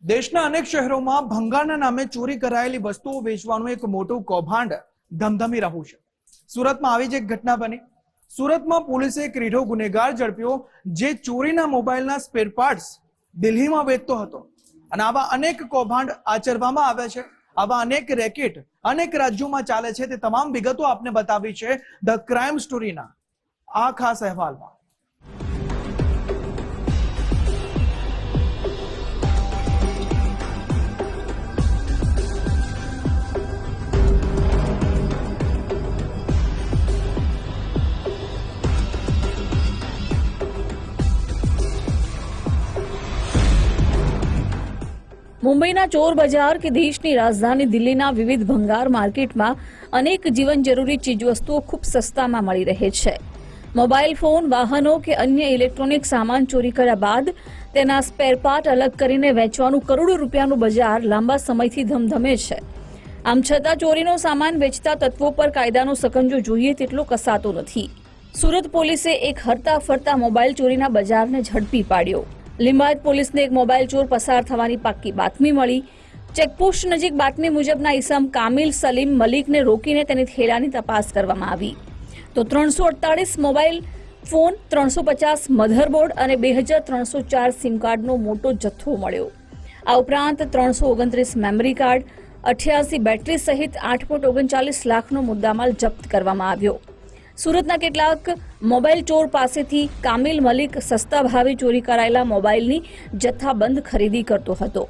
દેશના અનેક શહેરોમાં ભંગારના નામે ચોરી કરાયેલી વસ્તુઓ વેચવાનું એક મોટું કૌભાંડ ધમધમી રહ્યું છે. સુરતમાં આવી જ એક ઘટના બની. સુરતમાં પોલીસે એક રીઢો ગુનેગાર ઝડપ્યો જે ચોરીના મોબાઈલના સ્પેર પાર્ટ્સ દિલ્હીમાં વેચતો હતો. અને આવા અનેક કૌભાંડ આચરવામાં આવ્યા છે. આવા અનેક રેકેટ અનેક રાજ્યોમાં ચાલે છે. તે તમામ વિગતો આપને બતાવી છે ધ ક્રાઇમ સ્ટોરીના આ ખાસ અહેવાલમાં. મુંબઈના ચોર બજાર કે દેશની રાજધાની દિલ્હીના વિવિધ ભંગાર માર્કેટમાં અનેક જીવન જરૂરી ચીજવસ્તુઓ ખૂબ સસ્તામાં મળી રહે છે. મોબાઈલ ફોન, વાહનો કે અન્ય ઇલેક્ટ્રોનિક સામાન ચોરી કર્યા બાદ તેના સ્પેર પાર્ટ અલગ કરીને વેચવાનું કરોડો રૂપિયાનું બજાર લાંબા સમયથી ધમધમે છે. આમ છતાં ચોરીનો સામાન વેચતા તત્વો પર કાયદાનો સકંજો જોઈએ તેટલો કસાતો નથી. સુરત પોલીસે એક હરતા ફરતા મોબાઈલ ચોરીના બજારને ઝડપી પાડ્યો. લિંબાયત પોલીસને એક મોબાઈલ ચોર પસાર થવાની પાક્કી બાતમી મળી. ચેકપોસ્ટ નજીક બાતમી મુજબના ઈસમ કામિલ સલીમ મલિકને રોકીને તેની થેલાની તપાસ કરવામાં આવી તો 348 મોબાઈલ ફોન, 350 મધરબોર્ડ અને 2304 સિમ કાર્ડનો મોટો જથ્થો મળ્યો. આ ઉપરાંત 329 મેમરી કાર્ડ, 88 બેટરી સહિત 8.39 લાખનો મુદ્દામાલ જપ્ત કરવામાં આવ્યો. સુરતના કેટલાક મોબાઈલ ચોર પાસેથી કામિલ મલિક સસ્તા ભાવે ચોરી કરાયેલા મોબાઈલની જથ્થાબંધ ખરીદી કરતો હતો,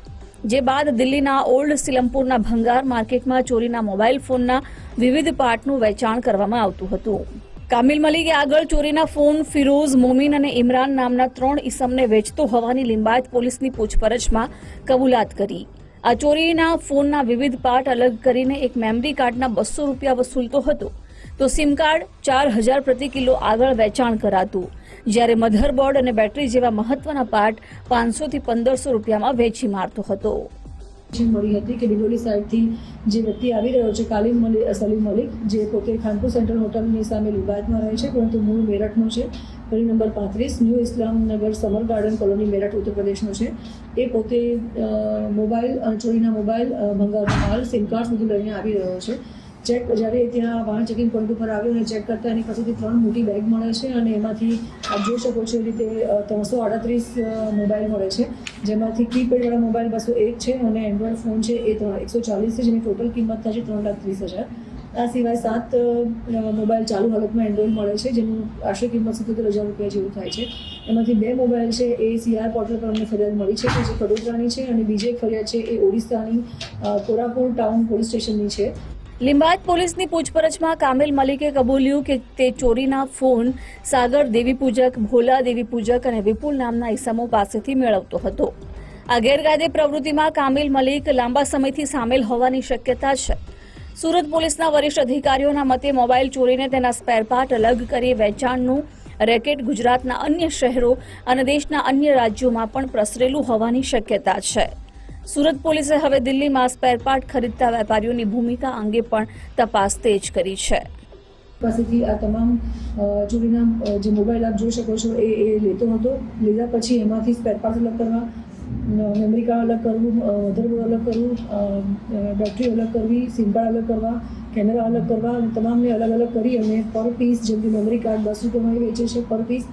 જે બાદ દિલ્હીના ઓલ્ડ સિલમપુરના ભંગાર માર્કેટમાં ચોરીના મોબાઈલ ફોનના વિવિધ પાર્ટનું વેચાણ કરવામાં આવતું હતું. કામિલ મલિકે આગળ ચોરીના ફોન ફિરોઝ, મોમીન અને ઇમરાન નામના 3 ઈસમને વેચતો હોવાની લિંબાયત પોલીસની પૂછપરછમાં કબૂલાત કરી. આ ચોરીના ફોનના વિવિધ પાર્ટ અલગ કરીને એક મેમરી કાર્ડના 200 રૂપિયા વસૂલતો હતો તો સિમ કાર્ડ 4000 પ્રતિ કિલો આગળ વેચાણ કરાતું, જ્યારે મધરબોર્ડ અને બેટરી જેવા મહત્વના પાર્ટ 500 થી 1500 રૂપિયામાં વેચી મારતો હતો. મળી હતી કે ડિલોલી સાઈડથી જે વ્યક્તિ આવી રહ્યો છે સલીમ મલિક, જે પોતે ખાનપુર સેન્ટ્રલ હોટલની સામે લિંબાયતમાં રહે છે પરંતુ મૂળ મેરઠનો છે. ગલી number 35 new Islamnagar summer garden colony Meerut ઉત્તર પ્રદેશનો છે. એ પોતે મોબાઈલ ચોરીના મોબાઈલ, ભંગારનો માલ, સિમ કાર્ડ બધું લઈને આવી રહ્યો છે. જ્યારે ત્યાં વાહન ચેકિંગ પોઈન્ટ ઉપર આવ્યો અને ચેક કરતા એની પાસેથી 3 મોટી બેગ મળે છે અને એમાંથી આપ જોઈ શકો છો એ રીતે 338 મોબાઈલ મળે છે, જેમાંથી કીપેડવાળા મોબાઈલ 201 છે અને એન્ડ્રોઈડ ફોન છે એ 140 છે, જેની ટોટલ કિંમત થાય છે 3,30,000. આ સિવાય 7 મોબાઈલ ચાલુ હાલતમાં એન્ડ્રોઈડ મળે છે, જેનું આશરે કિંમત 77,000 રૂપિયા જેવું થાય છે. એમાંથી 2 મોબાઈલ છે એ CR પોર્ટલ પર અમને ફરિયાદ મળી છે કે જે કડોદરાની છે અને બીજી એક ફરિયાદ છે એ ઓડિશાની કોરાપુર ટાઉન પોલીસ સ્ટેશનની છે. લિંબાયત પોલીસની પૂછપરછમાં કામિલ મલિકે કબૂલ્યું કે તે ચોરીના ફોન સાગર દેવી પૂજક, ભોલા દેવી પૂજક અને વિપુલ નામના ઈસમો પાસેથી મેળવતો હતો. આ ગેરકાયદે પ્રવૃત્તિમાં કામિલ મલિક લાંબા સમયથી સામેલ હોવાની શક્યતા છે. સુરત પોલીસના વરિષ્ઠ અધિકારીઓના મતે મોબાઈલ ચોરીને તેના સ્પેર પાર્ટ અલગ કરી વેચાણનું રેકેટ ગુજરાતના અન્ય શહેરો અને દેશના અન્ય રાજ્યોમાં પણ પ્રસરેલું હોવાની શક્યતા છે. સુરત પોલીસે હવે દિલ્હીમાં સ્પેર પાર્ટ ખરીદતા વેપારીઓની ભૂમિકા અંગે પણ તપાસ તેજ કરી છે. પાસેથી આ તમામ ચોરીના જે મોબાઈલ આપ જોઈ શકો છો એ લેતો હતો. લીધા પછી એમાંથી સ્પેર પાર્ટ અલગ કરવા, મેમરી કાર્ડ અલગ કરવું, મધરબોર્ડ અલગ કરવું, બેટરી અલગ કરવી, સિમ કાર્ડ અલગ કરવા, કેમેરા અલગ કરવા, તમામને અલગ અલગ કરી અને પર પીસ, જેમ કે મેમરી કાર્ડ 10 રૂપિયામાં વેચે છે પર પીસ,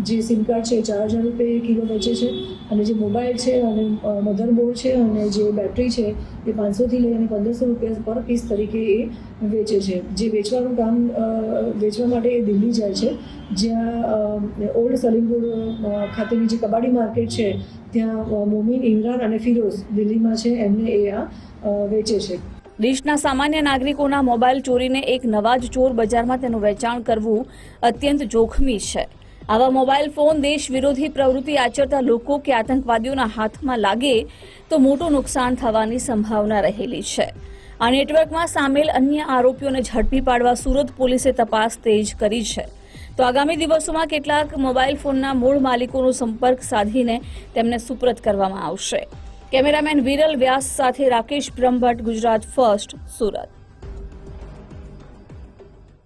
જે સિમ કાર્ડ છે 4,000 રૂપિયા કિલો વેચે છે અને જે મોબાઈલ છે અને મધરબોર્ડ છે અને જે બેટરી છે એ 500 થી લઈને 1500 રૂપિયા પર પીસ તરીકે એ વેચે છે. જે વેચવાનું કામ વેચવા માટે એ દિલ્હી જાય છે, જ્યાં ઓલ્ડ સલીમપુર ખાતેની જે કબાડી માર્કેટ છે ત્યાં મોમીન, ઇમરાન અને ફિરોઝ દિલ્હીમાં છે, એમને એ આ વેચે છે. દેશના સામાન્ય નાગરિકોના મોબાઈલ ચોરીને એક નવા જ ચોર બજારમાં તેનું વેચાણ કરવું અત્યંત જોખમી છે. આવા મોબાઈલ ફોન દેશ વિરોધી પ્રવૃત્તિ આચરતા લોકો કે આતંકવાદીઓના હાથમાં લાગે તો મોટું નુકસાન થવાની સંભાવના રહેલી છે. આ નેટવર્કમાં સામેલ અન્ય આરોપીઓને ઝડપી પાડવા સુરત પોલીસે તપાસ તેજ કરી છે. તો આગામી દિવસોમાં કેટલાક મોબાઈલ ફોનના મૂળ માલિકોનો સંપર્ક સાધીને તેમને સુપરત કરવામાં આવશે. કેમેરામેન વિરલ વ્યાસ સાથે રાકેશ બ્રહ્મભટ્ટ, ગુજરાત ફર્સ્ટ, સુરત.